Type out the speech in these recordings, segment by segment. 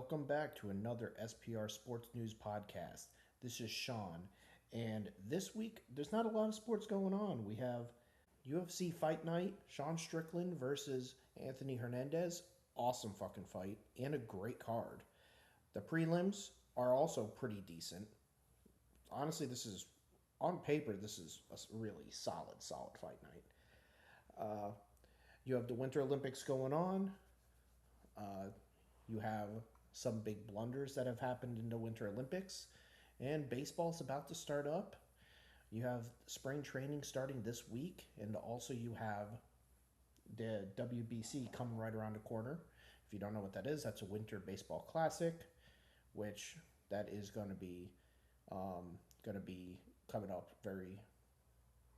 welcome back to another SPR Sports News Podcast. This is Sean, and this week there's not a lot of sports going on. We have UFC Fight Night, Sean Strickland versus Anthony Hernandez. Awesome fucking fight, and a great card. The prelims are also pretty decent. Honestly, on paper, this is a really solid fight night. You have the Winter Olympics going on. You have some big blunders that have happened in the Winter Olympics, and baseball's about to start up. You have spring training starting this week, and also you have the WBC coming right around the corner. If you don't know what that is, that's a Winter Baseball Classic, which that is going to be coming up very.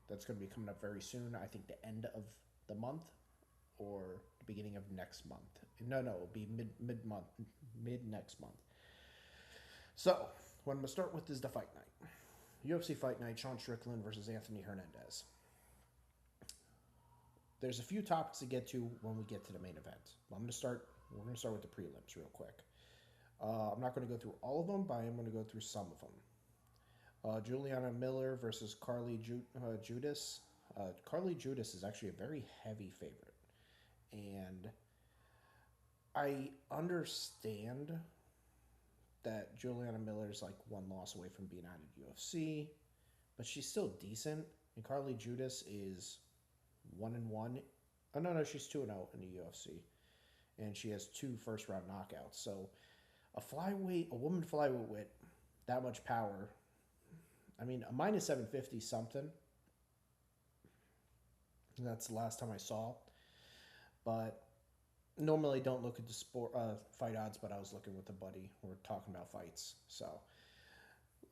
That's going to be coming up very soon. I think the end of the month or the beginning of next month. No, it'll be mid next month. So what I'm gonna start with is the fight night. UFC Fight Night, Sean Strickland versus Anthony Hernandez. There's a few topics to get to when we get to the main event. We're gonna start with the prelims real quick. I'm not going to go through all of them, but I am going to go through some of them. Julianna Miller versus Judice. Carly Judice is actually a very heavy favorite. And I understand that Julianna Miller is like one loss away from being out of UFC, but she's still decent. And Carly Judice is 1-1. Oh no, she's 2-0 in the UFC, and she has 2 first-round knockouts. So a woman flyweight with that much power. I mean, a minus 750 something. That's the last time I saw. But normally don't look at the fight odds, but I was looking with a buddy. We're talking about fights. So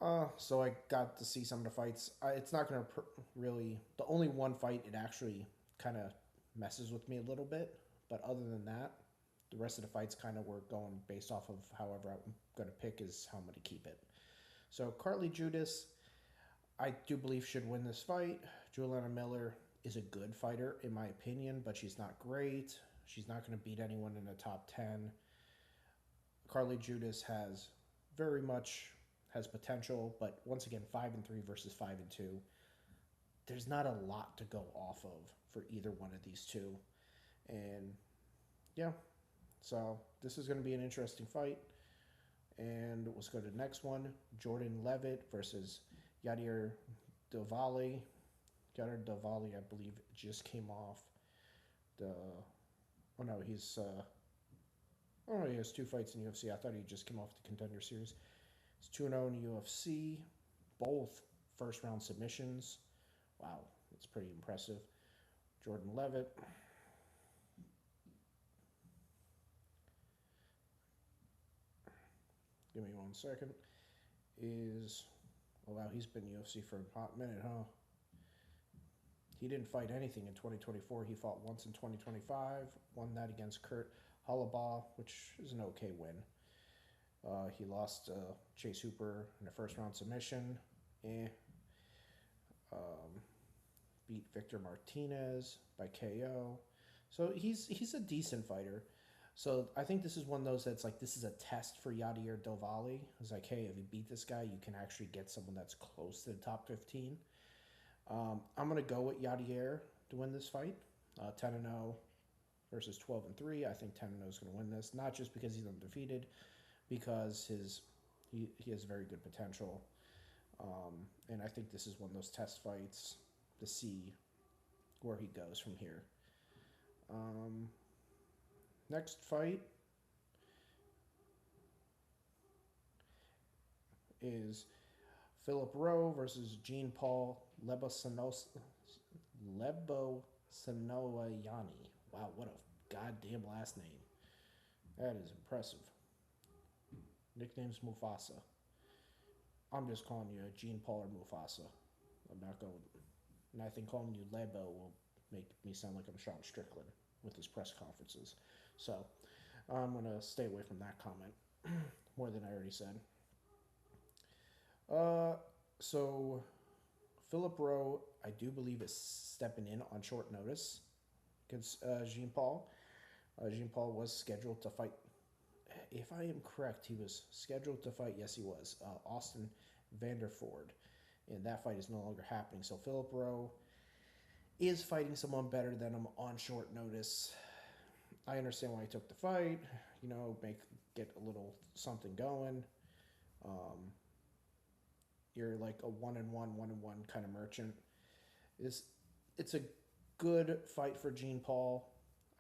I got to see some of the fights. It's not going to really... The only one fight, it actually kind of messes with me a little bit. But other than that, the rest of the fights kind of were going based off of however I'm going to pick is how I'm going to keep it. So Carly Judice, I do believe should win this fight. Julianna Miller is a good fighter in my opinion, but she's not great. She's not going to beat anyone in the top 10. Carly Judice has potential, but once again, 5-3 versus 5-2. There's not a lot to go off of for either one of these two. And yeah, so this is going to be an interesting fight. And let's go to the next one. Jordan Leavitt versus Yadier DelValle. Yadier DelValle, I believe, just came off he has 2 fights in UFC. I thought he just came off the contender series. He's 2-0 in UFC. Both first-round submissions. Wow, that's pretty impressive. Jordan Leavitt. Give me 1 second. He's been in UFC for a hot minute, huh? He didn't fight anything in 2024. He fought once in 2025. Won that against Kurt Holobaugh, which is an okay win. He lost Chase Hooper in a first-round submission. Beat Victor Martinez by KO. So he's a decent fighter. So I think this is one of those that's like, this is a test for Yadier DelValle. It's like, hey, if you beat this guy, you can actually get someone that's close to the top 15. I'm going to go with Yadier to win this fight. 10-0 versus 12-3. I think 10-0 is going to win this. Not just because he's undefeated, because he has very good potential. And I think this is one of those test fights to see where he goes from here. Next fight is Philip Rowe versus Jean-Paul Lebosanoyani. Wow, what a goddamn last name. That is impressive. Nickname's Mufasa. I'm just calling you Jean-Paul or Mufasa. I'm not going... And I think calling you Lebo will make me sound like I'm Sean Strickland with his press conferences. So I'm going to stay away from that comment more than I already said. So Philip Rowe, I do believe, is stepping in on short notice against Jean-Paul. Jean-Paul was scheduled to fight if I am correct, he was scheduled to fight. Yes, he was. Austin Vanderford, and that fight is no longer happening. So Philip Rowe is fighting someone better than him on short notice. I understand why he took the fight. Get a little something going. Um, you're like a 1-1 kind of merchant. It's a good fight for Gene Paul.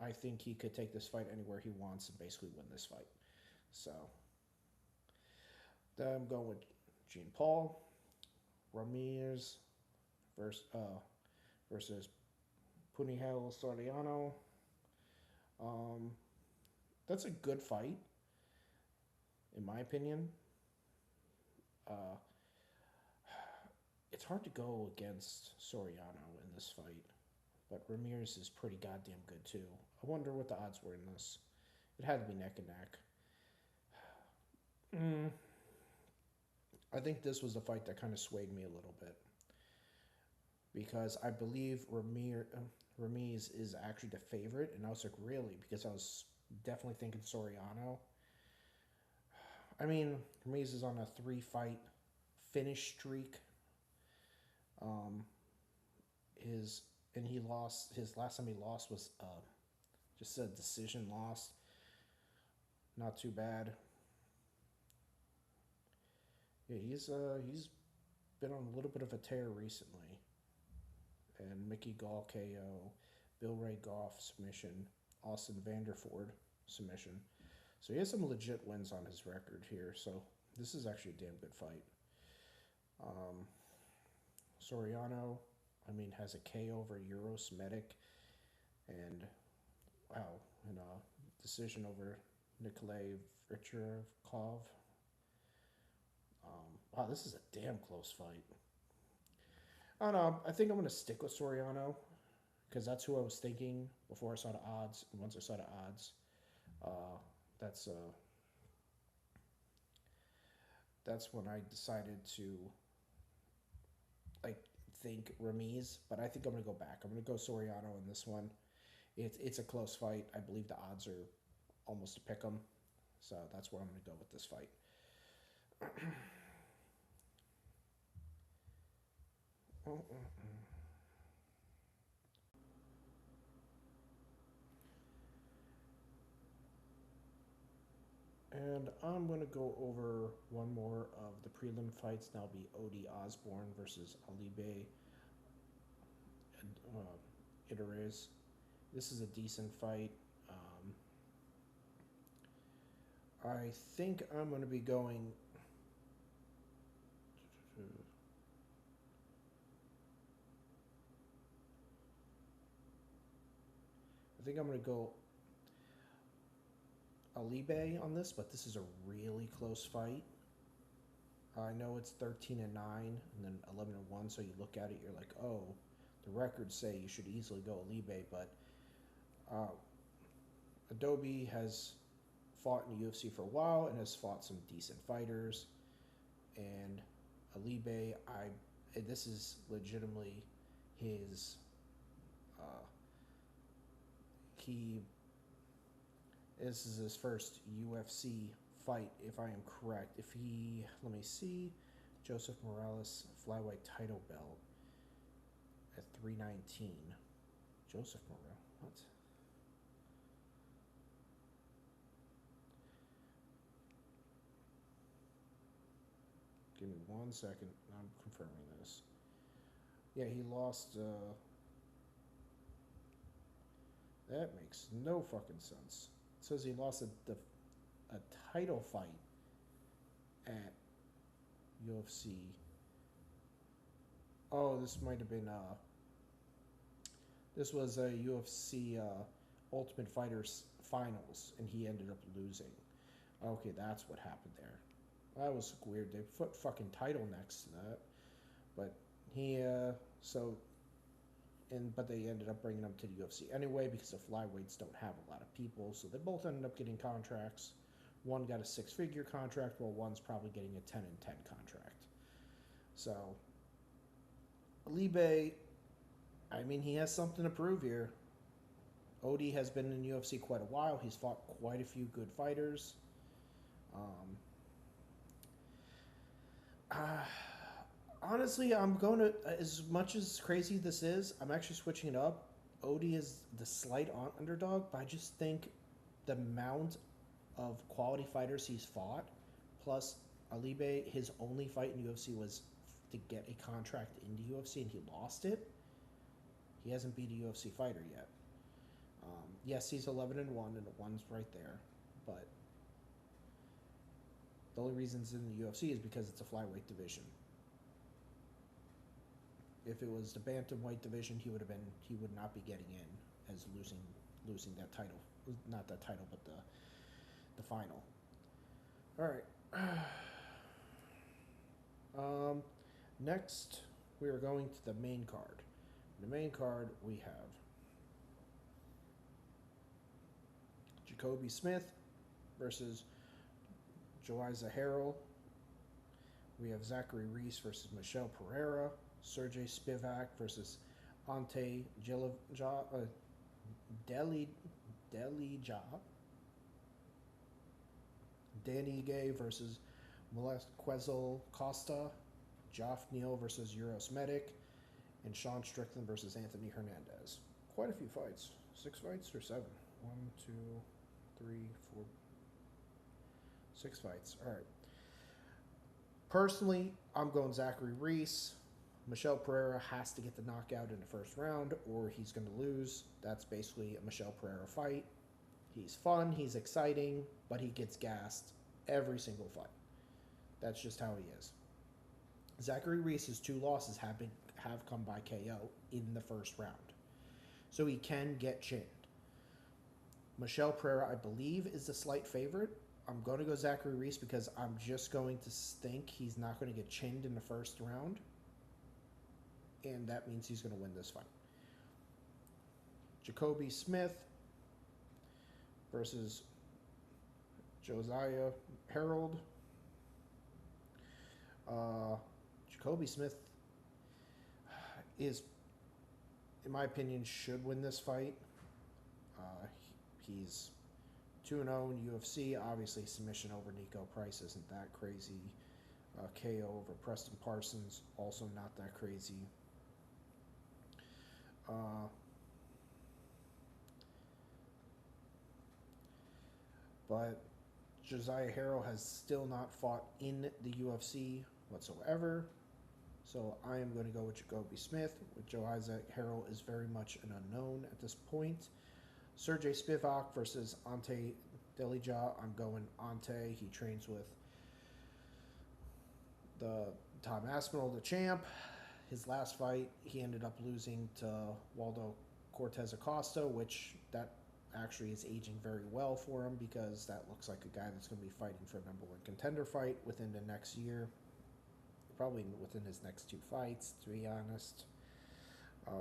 I think he could take this fight anywhere he wants and basically win this fight. So then I'm going with Gene Paul, Ramiz versus Punihel Soriano. That's a good fight, in my opinion. It's hard to go against Soriano in this fight, but Ramirez is pretty goddamn good too. I wonder what the odds were in this. It had to be neck and neck. I think this was the fight that kind of swayed me a little bit because I believe Ramiz is actually the favorite, and I was like, really? Because I was definitely thinking Soriano. I mean, Ramiz is on a 3-fight finish streak. He lost. His last time he lost was just a decision loss. Not too bad. Yeah, he's been on a little bit of a tear recently. And Mickey Gall KO, Bill Ray Goff submission, Austin Vanderford submission. So he has some legit wins on his record here. So this is actually a damn good fight. Soriano, has a KO over Uros Medic, and a decision over Nikolay Vichurkov. Wow, this is a damn close fight. I don't know. I think I'm going to stick with Soriano because that's who I was thinking before I saw the odds. And once I saw the odds, that's when I decided to think Ramiz, but I think I'm going to go back. I'm going to go Soriano in this one. It's a close fight. I believe the odds are almost a pick 'em, so that's where I'm going to go with this fight. And I'm going to go over one more of the prelim fights. That'll be Odie Osborne versus Alibe and Idris. This is a decent fight. I think I'm going to be going... I think I'm going to go Alibe on this, but this is a really close fight. I know it's 13-9 and then 11-1, so you look at it, you're like, oh, the records say you should easily go Alibe, but Adobe has fought in the UFC for a while and has fought some decent fighters, and Alibe, this is legitimately his this is his first UFC fight, if I am correct. Let me see, Joseph Morales flyweight title belt at 319. Joseph Morales, what? Give me 1 second. I'm confirming this. Yeah, he lost. That makes no fucking sense. It says he lost a title fight at UFC. Oh, this might have been this was a UFC Ultimate Fighters finals, and he ended up losing. Okay, that's what happened there. That was weird. They put fucking title next to that, but but they ended up bringing him to the UFC anyway because the flyweights don't have a lot of people, so they both ended up getting contracts. One got a 6-figure contract, while one's probably getting a 10-10 contract. So, Alibe, he has something to prove here. Odie has been in UFC quite a while. He's fought quite a few good fighters. Honestly, I'm going to, as much as crazy this is, I'm actually switching it up. Odie is the slight underdog, but I just think the amount of quality fighters he's fought, plus Alibe, his only fight in UFC was to get a contract into UFC, and he lost it. He hasn't beat a UFC fighter yet. Yes, he's 11-1, and the one's right there, but the only reason it's in the UFC is because it's a flyweight division. If it was the bantamweight division, he would not be getting in as losing that title, not that title, but the final. All right. Next, we are going to the main card. The main card we have Jacoby Smith versus Joiza Harrell. We have Zachary Reese versus Michel Pereira. Sergey Spivak versus Ante Delija. Dan Ige versus Melquezel Costa. Geoff Neal versus Uros Medic. And Sean Strickland versus Anthony Hernandez. Quite a few fights. 6 fights or 7? 1, 2, 3, 4. 6 fights. All right. Personally, I'm going Zachary Reese. Michel Pereira has to get the knockout in the first round or he's going to lose. That's basically a Michel Pereira fight. He's fun, he's exciting, but he gets gassed every single fight. That's just how he is. Zachary Reese's 2 losses have come by KO in the first round. So he can get chinned. Michel Pereira, I believe, is the slight favorite. I'm going to go Zachary Reese because I'm just going to think he's not going to get chinned in the first round. And that means he's going to win this fight. Jacoby Smith versus Joiza Harrell. Jacoby Smith is, in my opinion, should win this fight. He's 2-0 in UFC. Obviously, submission over Nico Price isn't that crazy. KO over Preston Parsons, also not that crazy. But Joiza Harrell has still not fought in the UFC whatsoever. So I am going to go with Jacoby Smith. With Joiza Harrell is very much an unknown at this point. Sergey Spivak versus Ante Delija. I'm going Ante. He trains with the Tom Aspinall, the champ. His last fight, he ended up losing to Waldo Cortez Acosta, which that actually is aging very well for him because that looks like a guy that's going to be fighting for a number 1 contender fight within the next year. Probably within his next 2 fights, to be honest.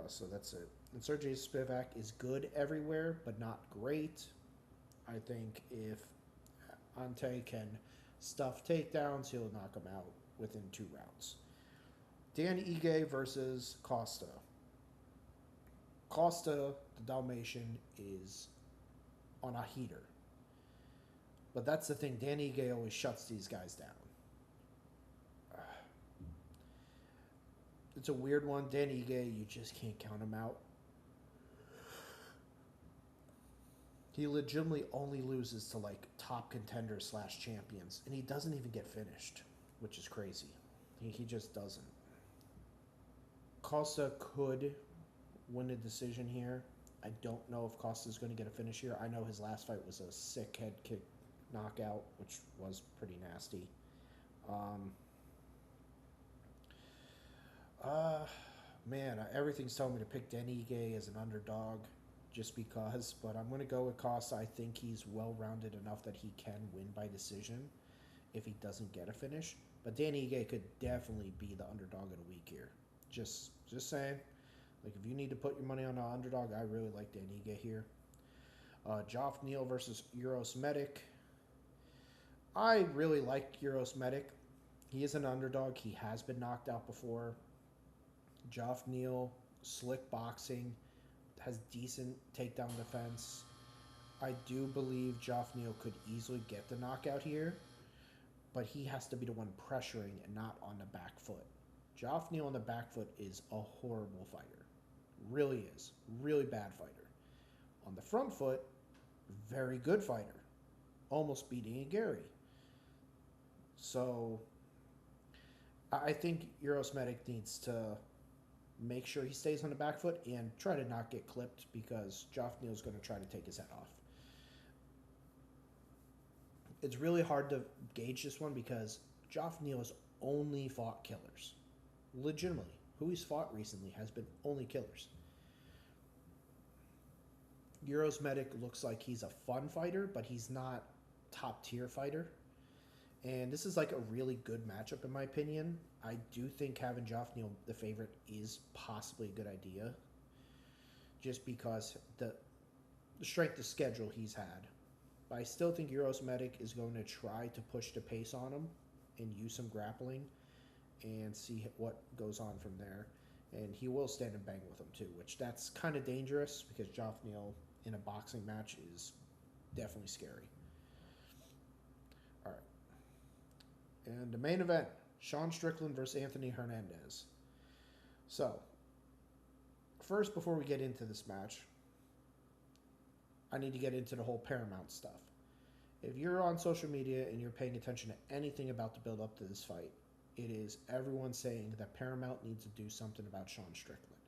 So that's it. And Sergey Spivak is good everywhere, but not great. I think if Ante can stuff takedowns, he'll knock him out within 2 rounds. Dan Ige versus Costa. Costa, the Dalmatian, is on a heater. But that's the thing. Dan Ige always shuts these guys down. It's a weird one. Dan Ige, you just can't count him out. He legitimately only loses to like top contenders / champions. And he doesn't even get finished, which is crazy. He just doesn't. Costa could win a decision here. I don't know if Costa's going to get a finish here. I know his last fight was a sick head kick knockout, which was pretty nasty. Man, everything's telling me to pick Dan Ige as an underdog just because, but I'm going to go with Costa. I think he's well-rounded enough that he can win by decision if he doesn't get a finish. But Dan Ige could definitely be the underdog of the week here. Just saying. Like, if you need to put your money on an underdog, I really like Dan Ige here. Geoff Neal versus Uros Medic. I really like Uros Medic. He is an underdog. He has been knocked out before. Geoff Neal, slick boxing, has decent takedown defense. I do believe Geoff Neal could easily get the knockout here, but he has to be the one pressuring and not on the back foot. Geoff Neal on the back foot is a horrible fighter. Really is. Really bad fighter. On the front foot, very good fighter. Almost beating a Gary. So, I think Uros Medic needs to make sure he stays on the back foot and try to not get clipped because Geoff Neal's going to try to take his head off. It's really hard to gauge this one because Geoff Neal has only fought killers. Legitimately. Who he's fought recently has been only killers. Uros Medic looks like he's a fun fighter, but he's not top tier fighter. And this is like a really good matchup in my opinion. I do think having Geoff Neal the favorite is possibly a good idea. Just because the strength of schedule he's had. But I still think Uros Medic is going to try to push the pace on him and use some grappling and see what goes on from there. And he will stand and bang with him too, which that's kind of dangerous because Geoff Neal in a boxing match is definitely scary. All right. And the main event, Sean Strickland versus Anthony Hernandez. So, first, before we get into this match, I need to get into the whole Paramount stuff. If you're on social media and you're paying attention to anything about the build up to this fight, it is everyone saying that Paramount needs to do something about Sean Strickland.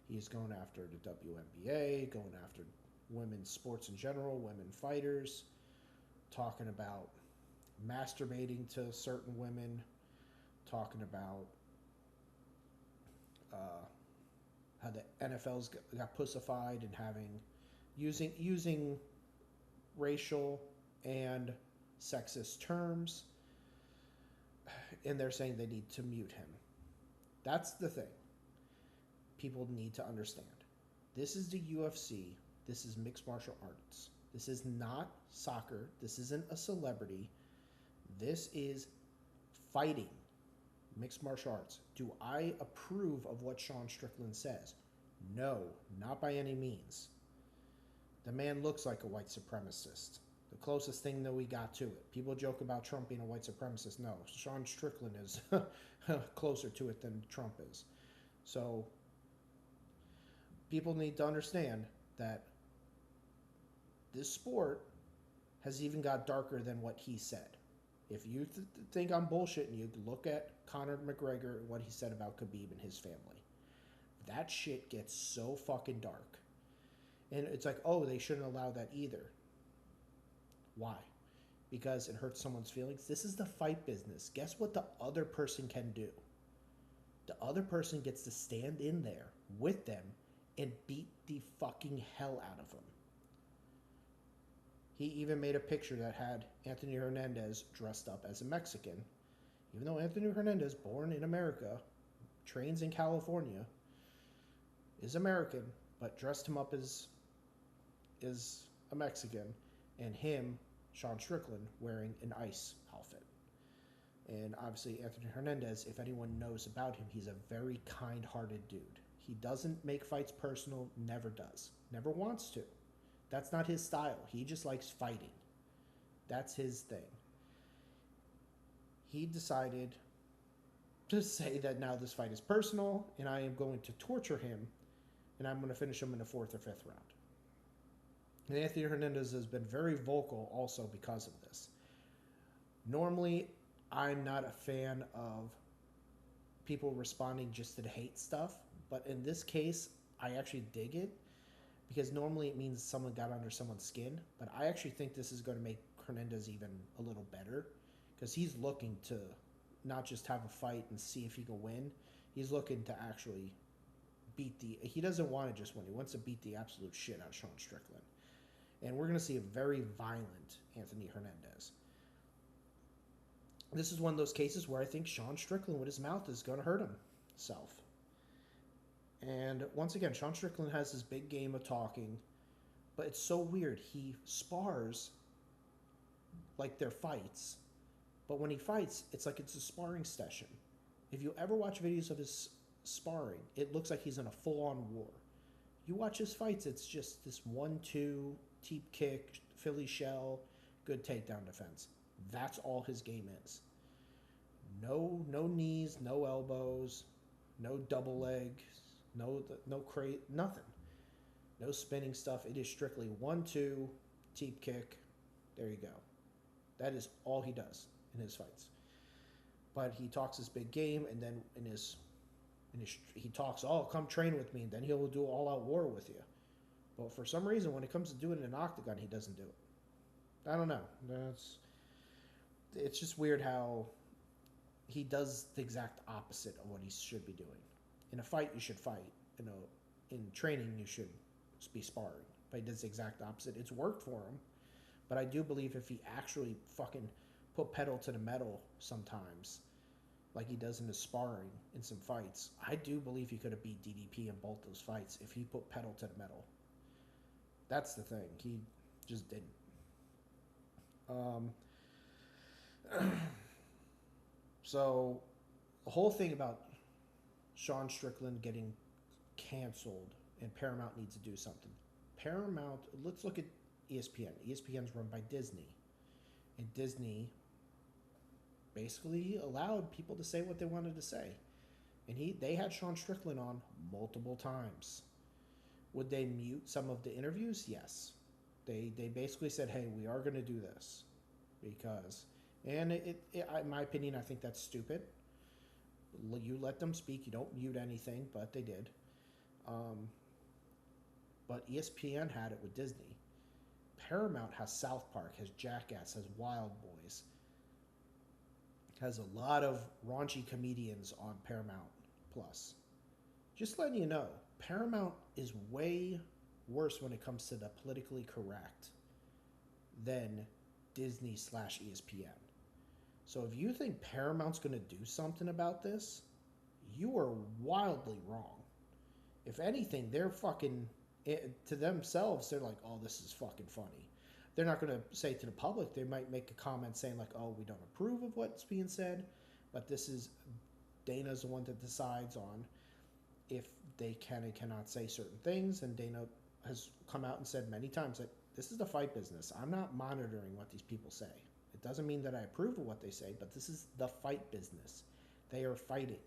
He's going after the WNBA, going after women's sports in general, women fighters, talking about masturbating to certain women, talking about how the NFL's got pussified and using racial and sexist terms, and they're saying they need to mute him. That's the thing. People need to understand. This is the UFC. This is mixed martial arts. This is not soccer. This isn't a celebrity. This is fighting. Mixed martial arts. Do I approve of what Sean Strickland says? No, not by any means. The man looks like a white supremacist. The closest thing that we got to it. People joke about Trump being a white supremacist. No, Sean Strickland is closer to it than Trump is. So, people need to understand that this sport has even got darker than what he said. If you think I'm bullshitting you, look at Conor McGregor and what he said about Khabib and his family. That shit gets so fucking dark. And it's like, oh, they shouldn't allow that either. Why? Because it hurts someone's feelings. This is the fight business. Guess what the other person can do? The other person gets to stand in there with them and beat the fucking hell out of them. He even made a picture that had Anthony Hernandez dressed up as a Mexican. Even though Anthony Hernandez, born in America, trains in California, is American, but dressed him up as a Mexican, and him, Sean Strickland, wearing an ICE outfit. And obviously Anthony Hernandez, if anyone knows about him, he's a very kind-hearted dude. He doesn't make fights personal, never does. Never wants to. That's not his style. He just likes fighting. That's his thing. He decided to say that now this fight is personal, and I am going to torture him, and I'm going to finish him in the 4th or 5th round. And Anthony Hernandez has been very vocal also because of this. Normally, I'm not a fan of people responding just to the hate stuff, but in this case, I actually dig it because normally it means someone got under someone's skin, but I actually think this is going to make Hernandez even a little better because he's looking to not just have a fight and see if he can win. He's looking to actually he doesn't want to just win. He wants to beat the absolute shit out of Sean Strickland. And we're going to see a very violent Anthony Hernandez. This is one of those cases where I think Sean Strickland with his mouth is going to hurt himself. And once again, Sean Strickland has this big game of talking, but it's so weird. He spars like they're fights, but when he fights, it's like it's a sparring session. If you ever watch videos of his sparring, it looks like he's in a full-on war. You watch his fights, it's just this 1-2, teep kick, Philly shell, good takedown defense. That's all his game is. No knees, no elbows, no double legs, no crate, nothing. No spinning stuff. It is strictly 1-2, teep kick. There you go. That is all he does in his fights. But he talks his big game, and then he talks, oh, come train with me, and then he'll do all-out war with you. But for some reason, when it comes to doing it in an octagon, he doesn't do it. I don't know. It's just weird how he does the exact opposite of what he should be doing. In a fight, you should fight. In training, you should be sparring. But he does the exact opposite. It's worked for him. But I do believe if he actually fucking put pedal to the metal sometimes, like he does in his sparring in some fights, I do believe he could have beat DDP in both those fights if he put pedal to the metal. That's the thing. He just didn't. So the whole thing about Sean Strickland getting canceled and Paramount needs to do something. Paramount, let's look at ESPN. ESPN's run by Disney. And Disney basically allowed people to say what they wanted to say. And they had Sean Strickland on multiple times. Would they mute some of the interviews? Yes. They basically said, hey, we are going to do this. Because, and in my opinion, I think that's stupid. You let them speak. You don't mute anything, but they did. But ESPN had it with Disney. Paramount has South Park, has Jackass, has Wild Boys. Has a lot of raunchy comedians on Paramount Plus. Just letting you know, Paramount is way worse when it comes to the politically correct than Disney/ESPN. So if you think Paramount's going to do something about this, you are wildly wrong. If anything, they're fucking, to themselves, they're like, oh, this is fucking funny. They're not going to say it to the public. They might make a comment saying like, oh, we don't approve of what's being said, but Dana's the one that decides on if they can and cannot say certain things, and Dana has come out and said many times that this is the fight business. I'm not monitoring what these people say. It doesn't mean that I approve of what they say, but this is the fight business. They are fighting.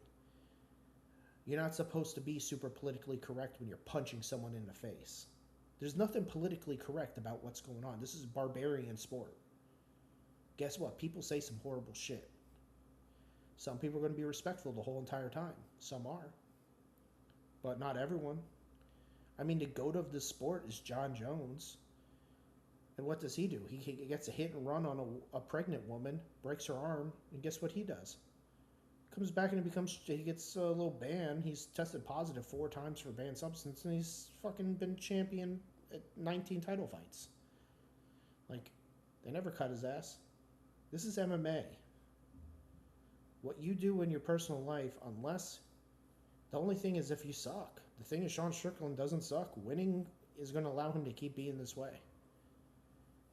You're not supposed to be super politically correct when you're punching someone in the face. There's nothing politically correct about what's going on. This is barbarian sport. Guess what? People say some horrible shit. Some people are going to be respectful the whole entire time. Some are. But not everyone. I mean, the GOAT of this sport is John Jones. And what does he do? He gets a hit and run on a pregnant woman, breaks her arm, and guess what he does? Comes back and he gets a little ban. He's tested positive 4 times for banned substance, and he's fucking been champion at 19 title fights. Like, they never cut his ass. This is MMA. What you do in your personal life, unless, the only thing is if you suck. The thing is, Sean Strickland doesn't suck. Winning is going to allow him to keep being this way.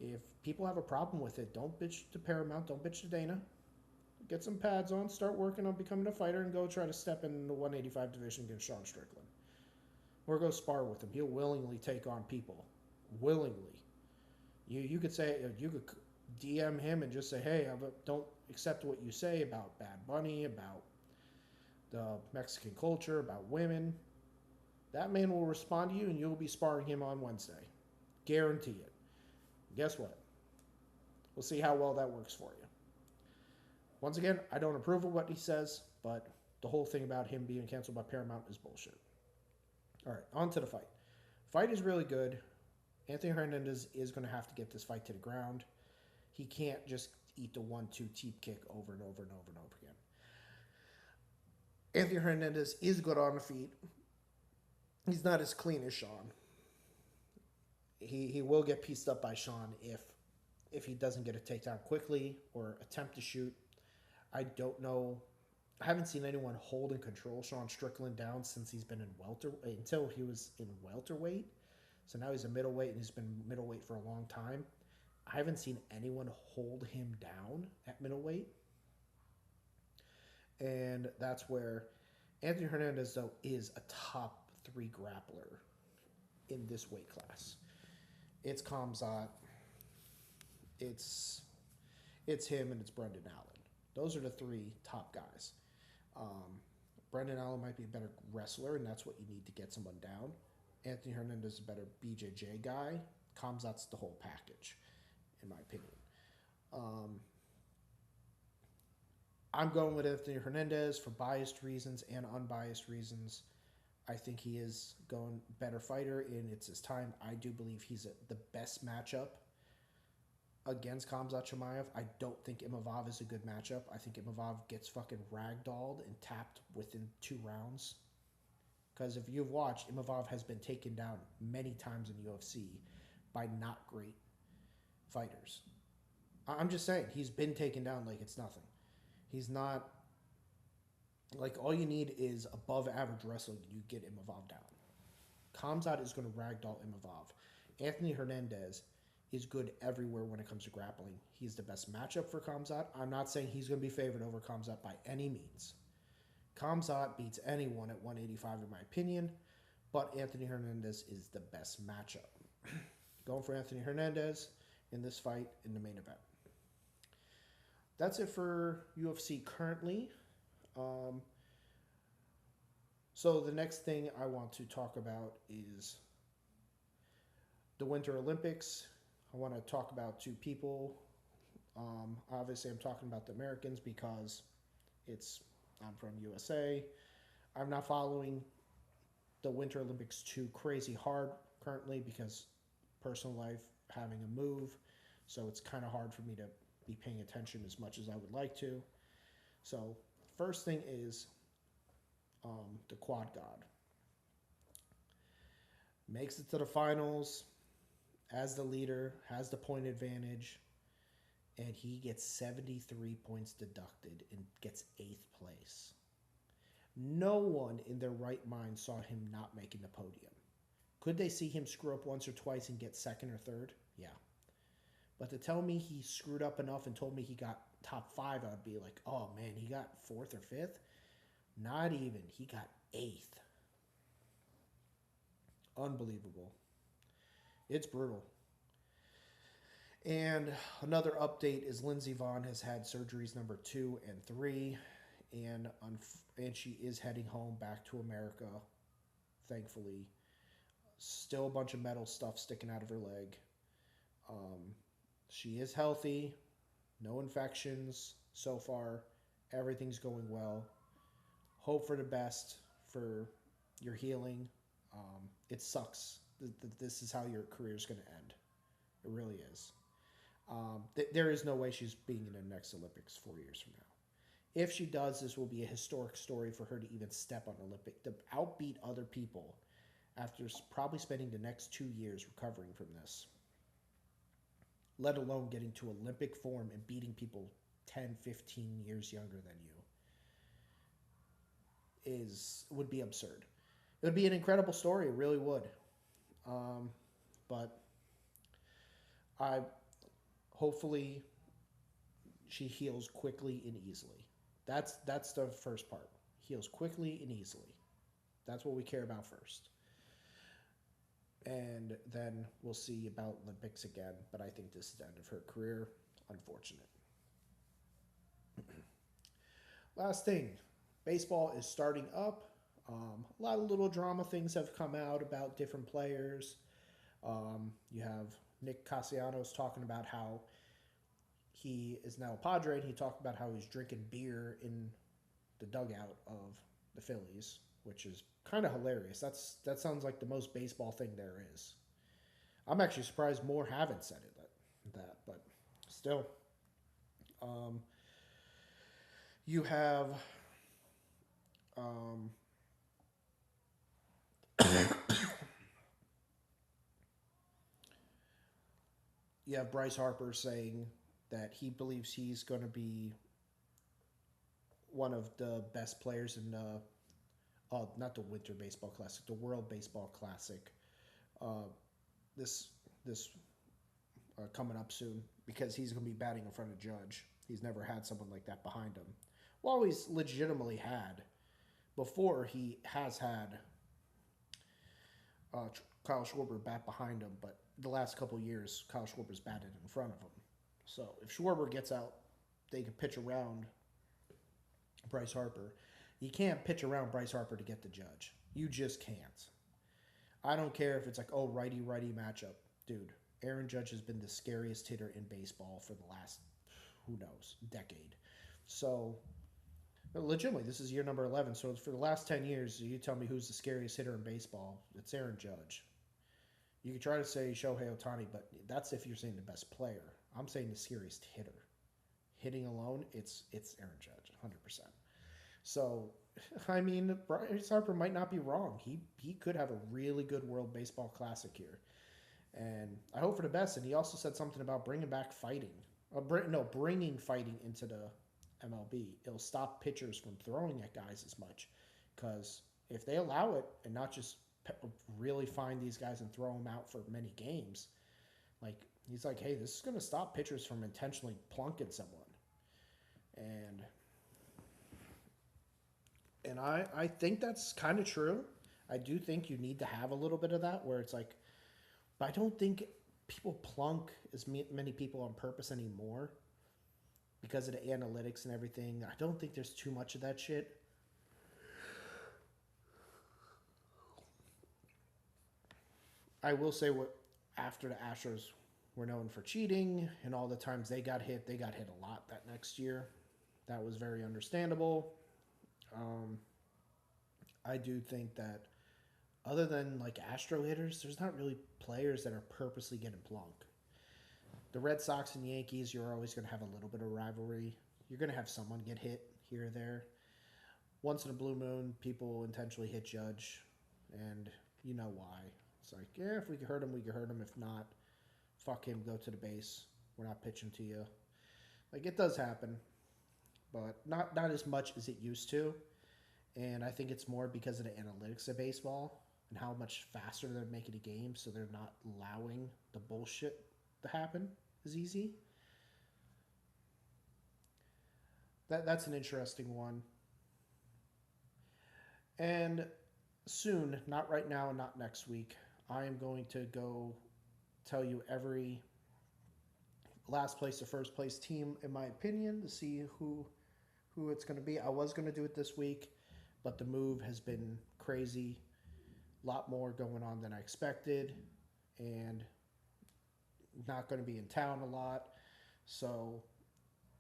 If people have a problem with it, don't bitch to Paramount, don't bitch to Dana. Get some pads on, start working on becoming a fighter, and go try to step in the 185 division against Sean Strickland. Or go spar with him. He'll willingly take on people. Willingly. You could say, you could DM him and just say, hey, I don't accept what you say about Bad Bunny, about the Mexican culture, about women. That man will respond to you, and you'll be sparring him on Wednesday. Guarantee it. Guess what? We'll see how well that works for you. Once again, I don't approve of what he says, but the whole thing about him being canceled by Paramount is bullshit. All right, on to the fight. Fight is really good. Anthony Hernandez is going to have to get this fight to the ground. He can't just eat the 1-2 teep kick over and over and over and over again. Anthony Hernandez is good on the feet. He's not as clean as Sean. He will get pieced up by Sean if he doesn't get a takedown quickly or attempt to shoot. I don't know. I haven't seen anyone hold and control Sean Strickland down since he's been in until he was in welterweight. So now he's a middleweight, and he's been middleweight for a long time. I haven't seen anyone hold him down at middleweight. And that's where Anthony Hernandez, though, is a top 3 grappler in this weight class. It's Khamzat. It's him, and it's Brendan Allen. Those are the three top guys. Um, Brendan Allen might be a better wrestler, and that's what you need to get someone down. Anthony Hernandez is a better BJJ guy. Khamzat's the whole package, in my opinion. Um, I'm going with Anthony Hernandez for biased reasons and unbiased reasons. I think he is going better fighter, and it's his time. I do believe he's the best matchup against Khamzat Chimaev. I don't think Imavov is a good matchup. I think Imavov gets fucking ragdolled and tapped within 2 rounds. Because if you've watched, Imavov has been taken down many times in UFC by not great fighters. I'm just saying, he's been taken down like it's nothing. He's not, like, all you need is above average wrestling and you get Imavov down. Khamzat is going to ragdoll Imavov. Anthony Hernandez is good everywhere when it comes to grappling. He's the best matchup for Khamzat. I'm not saying he's going to be favored over Khamzat by any means. Khamzat beats anyone at 185 in my opinion, but Anthony Hernandez is the best matchup. Going for Anthony Hernandez in this fight in the main event. That's it for UFC currently. So the next thing I want to talk about is the Winter Olympics. I want to talk about 2 people. Obviously, I'm talking about the Americans because I'm from USA. I'm not following the Winter Olympics too crazy hard currently because personal life, having a move. So it's kind of hard for me to be paying attention as much as I would like to. So first thing is the quad god. Makes it to the finals as the leader, has the point advantage, and he gets 73 points deducted and gets 8th place. No one in their right mind saw him not making the podium. Could they see him screw up once or twice and get 2nd or 3rd? Yeah. But to tell me he screwed up enough and told me he got top 5, I'd be like, oh man, he got 4th or 5th? Not even. He got 8th. Unbelievable. It's brutal. And another update is Lindsey Vonn has had surgeries number 2 and 3, and she is heading home back to America, thankfully. Still a bunch of metal stuff sticking out of her leg. She is healthy, no infections so far. Everything's going well. Hope for the best for your healing. It sucks. This is how your career is going to end. It really is. There is no way she's being in the next Olympics 4 years from now. If she does, this will be a historic story for her to even step on Olympic, to outbeat other people after probably spending the next 2 years recovering from this, let alone getting to Olympic form and beating people 10, 15 years younger than you would be absurd. It would be an incredible story. It really would. But hopefully she heals quickly and easily. That's the first part. Heals quickly and easily. That's what we care about first. And then we'll see about Olympics again. But I think this is the end of her career. Unfortunate. Last thing. Baseball is starting up. A lot of little drama things have come out about different players. You have Nick Castellanos talking about how he is now a Padre, and he talked about how he's drinking beer in the dugout of the Phillies, which is kind of hilarious. That sounds like the most baseball thing there is. I'm actually surprised more haven't said it but still. You have you have Bryce Harper saying that he believes he's going to be one of the best players in the, not the Winter Baseball Classic, the World Baseball Classic. This coming up soon, because he's going to be batting in front of Judge. He's never had someone like that behind him. Well, he's legitimately had. Before, he has had Kyle Schwarber bat behind him, but the last couple of years, Kyle Schwarber's batted in front of him. So if Schwarber gets out, they can pitch around Bryce Harper. You can't pitch around Bryce Harper to get the judge. You just can't. I don't care if it's like, oh, righty-righty matchup. Dude, Aaron Judge has been the scariest hitter in baseball for the last, who knows, decade. So, legitimately, this is year number 11. So, for the last 10 years, you tell me who's the scariest hitter in baseball. It's Aaron Judge. You could try to say Shohei Ohtani, but that's if you're saying the best player. I'm saying the scariest hitter. Hitting alone, it's Aaron Judge, 100%. So, I mean, Bryce Harper might not be wrong. He could have a really good World Baseball Classic here. And I hope for the best. And he also said something about bringing back fighting. Bringing fighting into the MLB. It'll stop pitchers from throwing at guys as much. Because if they allow it and not just really find these guys and throw them out for many games, like, he's like, hey, this is going to stop pitchers from intentionally plunking someone. And I think that's kind of true. I do think you need to have a little bit of that where it's like, but I don't think people plunk as many people on purpose anymore because of the analytics and everything. I don't think there's too much of that shit. I will say what after the Astros were known for cheating and all the times they got hit a lot that next year. That was very understandable. I do think that other than like Astro hitters, there's not really players that are purposely getting plunked. The Red Sox and Yankees, you're always going to have a little bit of rivalry. You're going to have someone get hit here or there. Once in a blue moon, people will intentionally hit Judge, and you know why. It's like, yeah, if we could hurt him, we could hurt him. If not, fuck him, go to the base. We're not pitching to you. Like, it does happen, but not as much as it used to. And I think it's more because of the analytics of baseball and how much faster they're making a game, so they're not allowing the bullshit to happen as easy. That's an interesting one. And soon, not right now and not next week, I am going to go tell you every last place to first place team, in my opinion, to see who it's going to be. I was going to do it this week, but the move has been crazy. A lot more going on than I expected, and not going to be in town a lot. So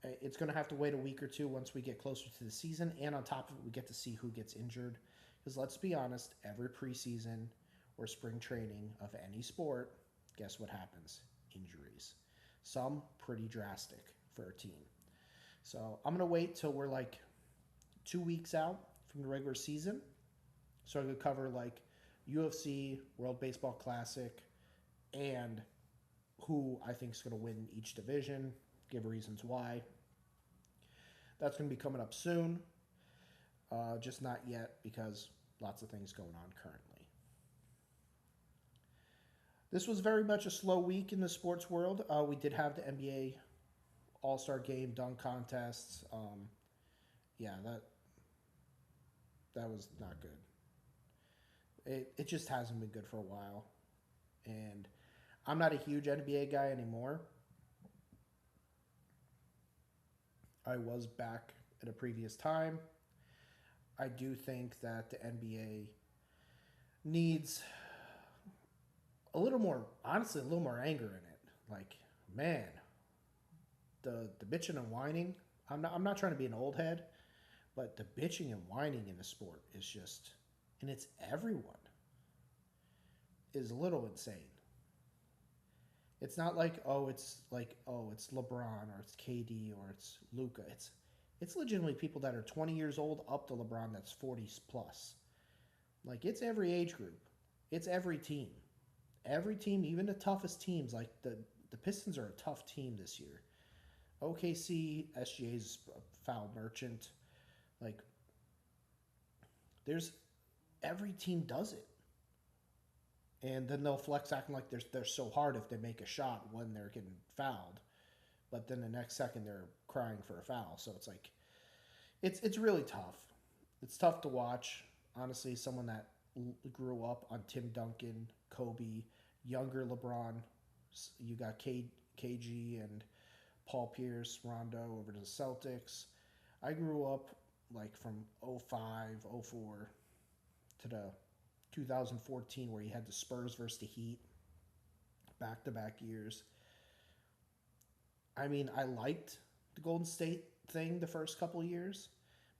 it's going to have to wait a week or two once we get closer to the season. And on top of it, we get to see who gets injured. Because let's be honest, every preseason or spring training of any sport, guess what happens? Injuries. Some pretty drastic for a team. So I'm going to wait till we're like 2 weeks out from the regular season. So I could cover like UFC, World Baseball Classic, and who I think is going to win each division, give reasons why. That's going to be coming up soon. Just not yet because lots of things going on currently. This was very much a slow week in the sports world. We did have the NBA All-Star Game, dunk contests. That was not good. It just hasn't been good for a while. And I'm not a huge NBA guy anymore. I was back at a previous time. I do think that the NBA needs a little more, honestly, a little more anger in it. Like, man, the bitching and whining. I'm not trying to be an old head, but the bitching and whining in the sport is just, and it's everyone, is a little insane. It's not like, it's LeBron or it's KD or it's Luka. It's legitimately people that are 20 years old up to LeBron that's 40 plus. Like, it's every age group. It's every team. Every team, even the toughest teams, like the Pistons are a tough team this year. OKC, SGA's foul merchant. Like, every team does it. And then they'll flex acting like they're so hard if they make a shot when they're getting fouled. But then the next second they're crying for a foul. So it's like, it's really tough. It's tough to watch. Honestly, someone that grew up on Tim Duncan, Kobe, younger LeBron. You got KG and Paul Pierce, Rondo over to the Celtics. I grew up like from '05, '04 to the 2014 where you had the Spurs versus the Heat, back-to-back years. I mean, I liked the Golden State thing the first couple of years,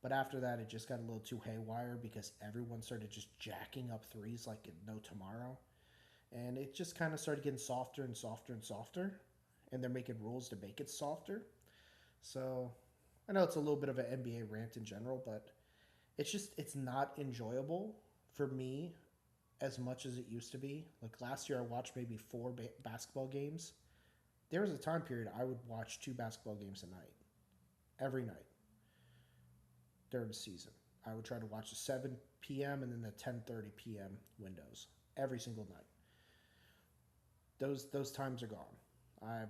but after that, it just got a little too haywire because everyone started just jacking up threes like no tomorrow. And it just kind of started getting softer and softer and softer. And they're making rules to make it softer. So I know it's a little bit of an NBA rant in general, but it's not enjoyable for me as much as it used to be. Like last year, I watched maybe four basketball games. There was a time period I would watch two basketball games a night, every night during the season. I would try to watch the 7 p.m. and then the 10:30 p.m. windows every single night. Those times are gone. I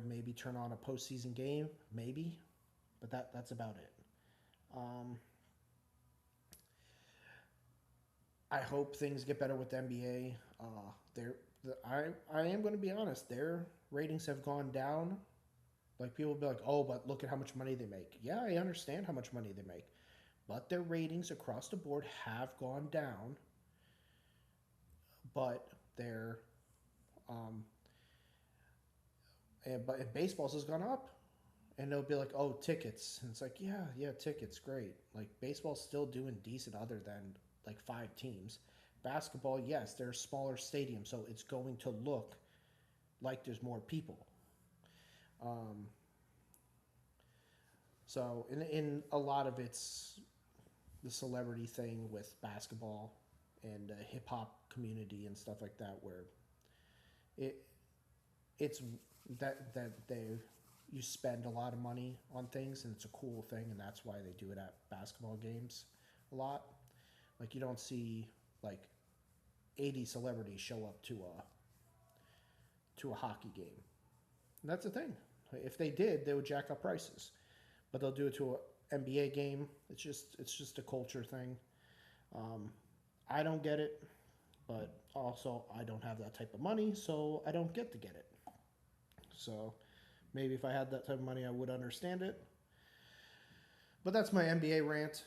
maybe turn on a postseason game, maybe, but that's about it. I hope things get better with the NBA. I am going to be honest. Their ratings have gone down. Like people will be like, "Oh, but look at how much money they make." Yeah, I understand how much money they make, but their ratings across the board have gone down. But they're but baseball's has gone up, and they'll be like, "Oh, tickets," and it's like, yeah, tickets, great. Like baseball's still doing decent, other than like 5 teams. Basketball, yes, they're a smaller stadium, so it's going to look like there's more people. Um, so in a lot of it's the celebrity thing with basketball and the hip hop community and stuff like that, where it it's that they you spend a lot of money on things and it's a cool thing, and that's why they do it at basketball games a lot. Like you don't see like 80 celebrities show up to a hockey game. And that's the thing. If they did, they would jack up prices. But they'll do it to an NBA game. It's just a culture thing. I don't get it, but also I don't have that type of money, so I don't get to get it. So maybe if I had that type of money, I would understand it. But that's my NBA rant.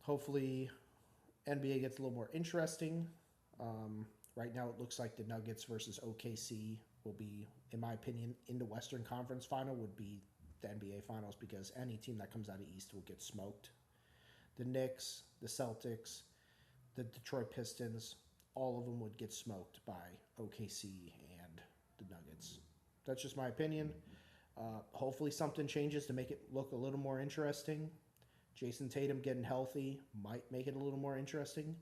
Hopefully, NBA gets a little more interesting. Right now, it looks like the Nuggets versus OKC will be, in my opinion, in the Western Conference Final would be the NBA Finals, because any team that comes out of East will get smoked. The Knicks, the Celtics, the Detroit Pistons, all of them would get smoked by OKC and the Nuggets. That's just my opinion. Hopefully something changes to make it look a little more interesting. Jason Tatum getting healthy might make it a little more interesting,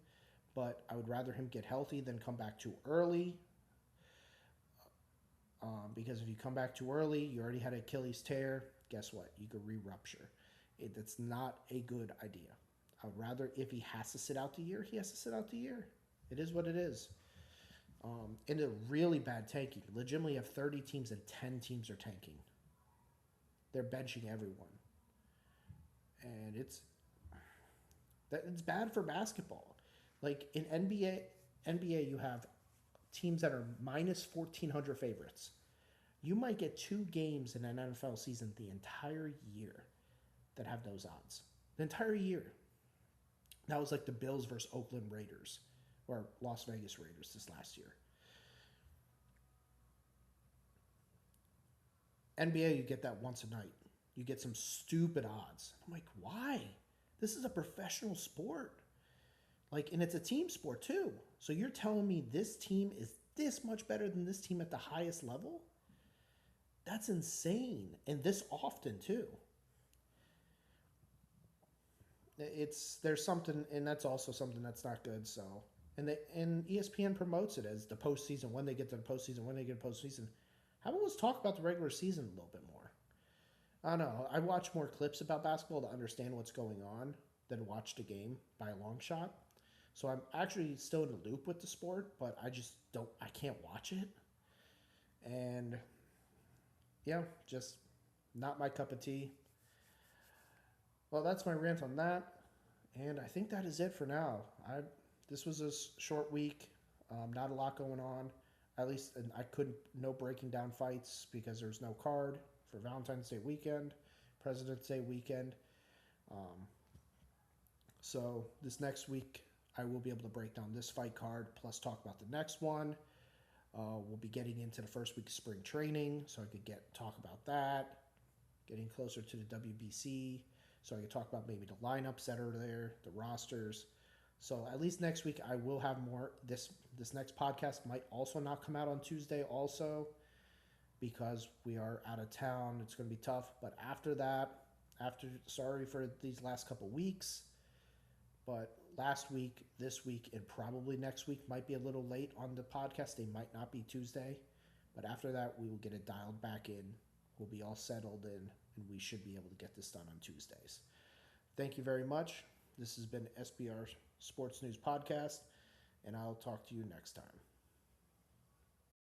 but I would rather him get healthy than come back too early. Because if you come back too early, you already had an Achilles tear. Guess what? You could re-rupture. That's not a good idea. I would rather, if he has to sit out the year, he has to sit out the year. It is what it is. And a really bad tanking. Legitimately, you have 30 teams and 10 teams are tanking. They're benching everyone. And it's bad for basketball. Like in NBA you have teams that are minus 1,400 favorites. You might get 2 games in an NFL season the entire year that have those odds. The entire year. That was like the Bills versus Oakland Raiders or Las Vegas Raiders this last year. NBA, you get that once a night. You get some stupid odds. I'm like, why? This is a professional sport. Like, and it's a team sport too. So you're telling me this team is this much better than this team at the highest level? That's insane. And this often too. There's something, and that's also something that's not good. So, and ESPN promotes it as the postseason, when they get to the postseason. How about let's talk about the regular season a little bit more? I don't know. I watch more clips about basketball to understand what's going on than watch the game by a long shot. So I'm actually still in the loop with the sport, but I can't watch it. And yeah, just not my cup of tea. Well, that's my rant on that. And I think that is it for now. This was a short week. Not a lot going on. At least I no breaking down fights because there's no card for Valentine's Day weekend, President's Day weekend. So this next week, I will be able to break down this fight card, plus talk about the next one. We'll be getting into the first week of spring training, so I could talk about that. Getting closer to the WBC, so I could talk about maybe the lineups that are there, the rosters. So at least next week, I will have more. This next podcast might also not come out on Tuesday, also because we are out of town. It's going to be tough. But after that, sorry for these last couple weeks, but last week, this week, and probably next week might be a little late on the podcast. They might not be Tuesday. But after that, we will get it dialed back in. We'll be all settled in, and we should be able to get this done on Tuesdays. Thank you very much. This has been SPR Sports News Podcast, and I'll talk to you next time.